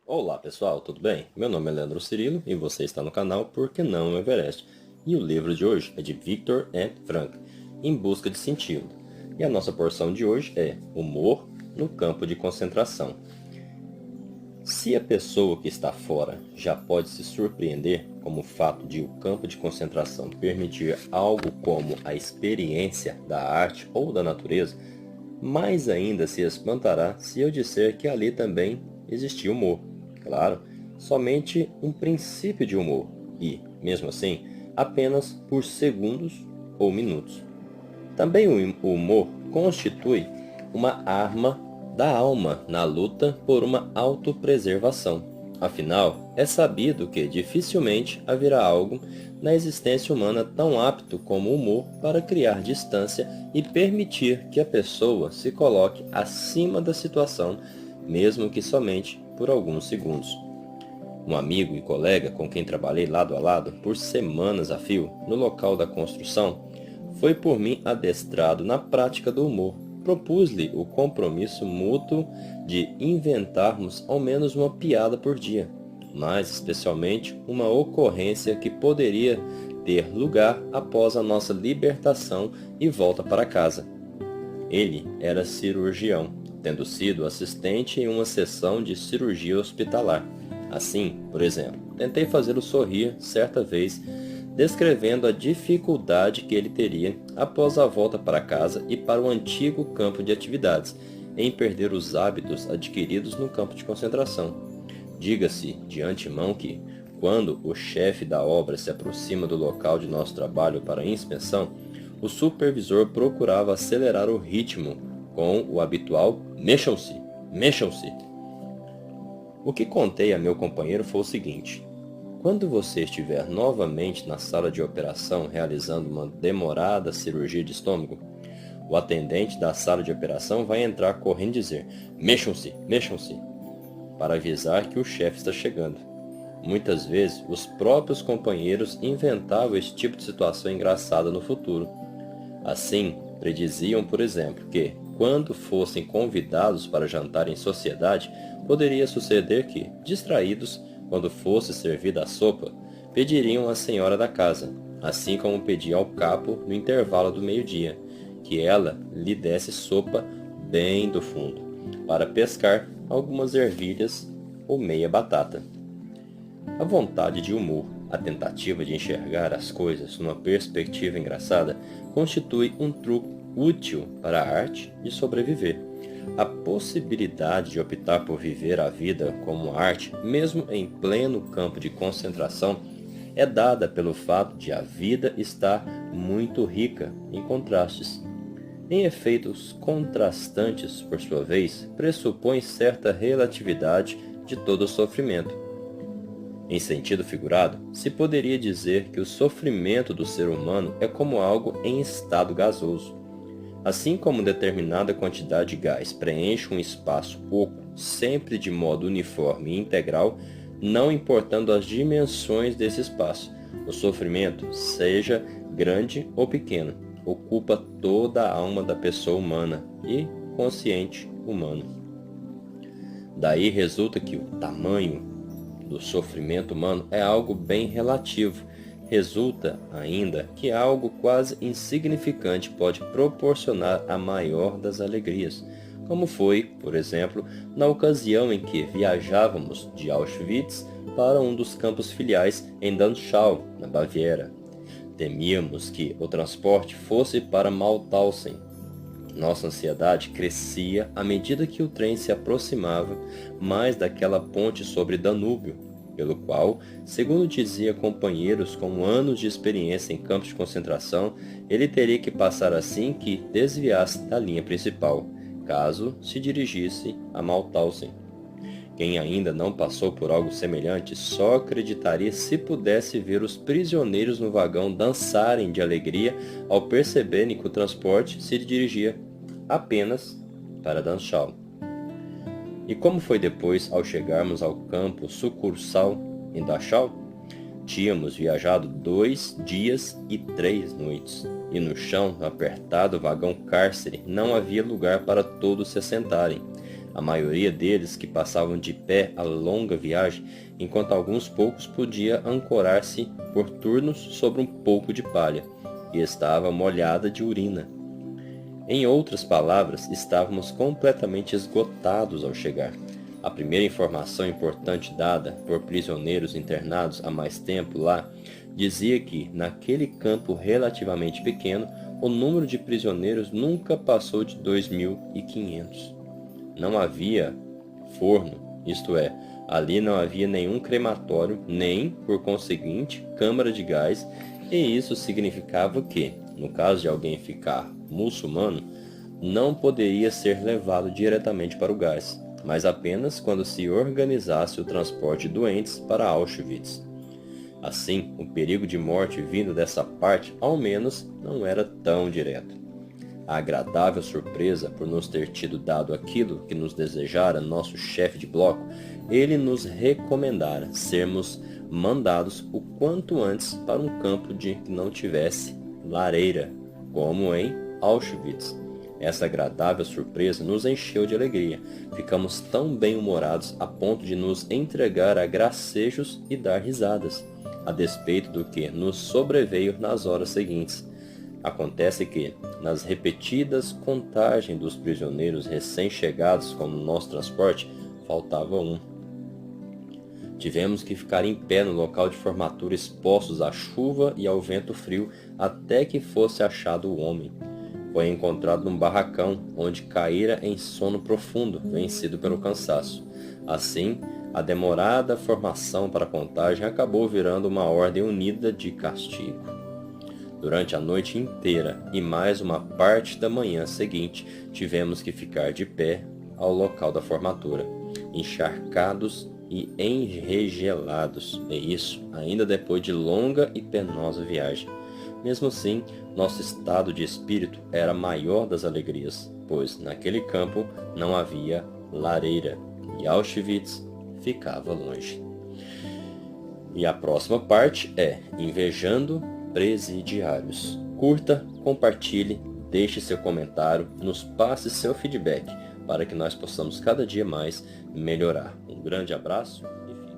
Olá pessoal, tudo bem? Meu nome é Leandro Cirilo e você está no canal Por que não o Everest? E o livro de hoje é de Viktor and Frankl, Em Busca de Sentido. E a nossa porção de hoje é Humor no Campo de Concentração. Se a pessoa que está fora já pode se surpreender como o fato de o campo de concentração permitir algo como a experiência da arte ou da natureza, mais ainda se espantará se eu disser que ali também existia humor. Claro, somente um princípio de humor e, mesmo assim, apenas por segundos ou minutos. Também o humor constitui uma arma da alma na luta por uma autopreservação. Afinal, é sabido que dificilmente haverá algo na existência humana tão apto como o humor para criar distância e permitir que a pessoa se coloque acima da situação, mesmo que somente por alguns segundos. Um amigo e colega com quem trabalhei lado a lado por semanas a fio no local da construção foi por mim adestrado na prática do humor. Propus-lhe o compromisso mútuo de inventarmos ao menos uma piada por dia, mas especialmente uma ocorrência que poderia ter lugar após a nossa libertação e volta para casa. Ele era cirurgião, tendo sido assistente em uma sessão de cirurgia hospitalar. Assim, por exemplo, tentei fazê-lo sorrir certa vez, descrevendo a dificuldade que ele teria, após a volta para casa e para o antigo campo de atividades, em perder os hábitos adquiridos no campo de concentração. Diga-se de antemão que, quando o chefe da obra se aproxima do local de nosso trabalho para inspeção, o supervisor procurava acelerar o ritmo com o habitual "mexam-se, mexam-se". O que contei a meu companheiro foi o seguinte: quando você estiver novamente na sala de operação realizando uma demorada cirurgia de estômago, o atendente da sala de operação vai entrar correndo e dizer "mexam-se, mexam-se", para avisar que o chefe está chegando. Muitas vezes, os próprios companheiros inventavam esse tipo de situação engraçada no futuro. Assim, prediziam, por exemplo, que, quando fossem convidados para jantar em sociedade, poderia suceder que, distraídos, quando fosse servida a sopa, pediriam à senhora da casa, assim como pediam ao capo no intervalo do meio-dia, que ela lhe desse sopa bem do fundo, para pescar algumas ervilhas ou meia batata. A vontade de humor, a tentativa de enxergar as coisas numa perspectiva engraçada, constitui um truque útil para a arte de sobreviver. A possibilidade de optar por viver a vida como arte, mesmo em pleno campo de concentração, é dada pelo fato de a vida estar muito rica em contrastes. Em efeitos contrastantes, por sua vez, pressupõe certa relatividade de todo sofrimento. Em sentido figurado, se poderia dizer que o sofrimento do ser humano é como algo em estado gasoso. Assim como determinada quantidade de gás preenche um espaço oco sempre de modo uniforme e integral, não importando as dimensões desse espaço, o sofrimento, seja grande ou pequeno, ocupa toda a alma da pessoa humana e consciente humano. Daí resulta que o tamanho do sofrimento humano é algo bem relativo. Resulta ainda que algo quase insignificante pode proporcionar a maior das alegrias, como foi, por exemplo, na ocasião em que viajávamos de Auschwitz para um dos campos filiais em Dachau, na Baviera. Temíamos que o transporte fosse para Mauthausen. Nossa ansiedade crescia à medida que o trem se aproximava mais daquela ponte sobre Danúbio, pelo qual, segundo dizia companheiros com anos de experiência em campos de concentração, ele teria que passar assim que desviasse da linha principal, caso se dirigisse a Mauthausen. Quem ainda não passou por algo semelhante só acreditaria se pudesse ver os prisioneiros no vagão dançarem de alegria ao perceberem que o transporte se dirigia apenas para Dachau. E como foi depois ao chegarmos ao campo sucursal em Dachau? Tínhamos viajado 2 dias e 3 noites, e no chão, no apertado vagão cárcere, não havia lugar para todos se assentarem. a maioria deles que passavam de pé a longa viagem, enquanto alguns poucos podia ancorar-se por turnos sobre um pouco de palha, e estava molhada de urina. Em outras palavras, estávamos completamente esgotados ao chegar. A primeira informação importante dada por prisioneiros internados há mais tempo lá dizia que, naquele campo relativamente pequeno, o número de prisioneiros nunca passou de 2.500. Não havia forno, isto é, ali não havia nenhum crematório, nem, por conseguinte, câmara de gás, e isso significava que, no caso de alguém ficar muçulmano, não poderia ser levado diretamente para o gás, mas apenas quando se organizasse o transporte de doentes para Auschwitz. Assim, o perigo de morte vindo dessa parte, ao menos, não era tão direto. A agradável surpresa por nos ter tido dado aquilo que nos desejara nosso chefe de bloco, ele nos recomendara sermos mandados o quanto antes para um campo que não tivesse lareira, como em Auschwitz. Essa agradável surpresa nos encheu de alegria. Ficamos tão bem-humorados a ponto de nos entregar a gracejos e dar risadas, a despeito do que nos sobreveio nas horas seguintes. Acontece que, nas repetidas contagens dos prisioneiros recém-chegados com o nosso transporte, faltava um. Tivemos que ficar em pé no local de formatura expostos à chuva e ao vento frio até que fosse achado o homem. Foi encontrado num barracão, onde caíra em sono profundo, vencido pelo cansaço. Assim, a demorada formação para a contagem acabou virando uma ordem unida de castigo. Durante a noite inteira e mais uma parte da manhã seguinte, tivemos que ficar de pé ao local da formatura, encharcados e enregelados, e isso ainda depois de longa e penosa viagem. Mesmo assim, nosso estado de espírito era a maior das alegrias, pois naquele campo não havia lareira e Auschwitz ficava longe. E a próxima parte é Invejando Presidiários. Curta, compartilhe, deixe seu comentário, nos passe seu feedback para que nós possamos cada dia mais melhorar. Um grande abraço.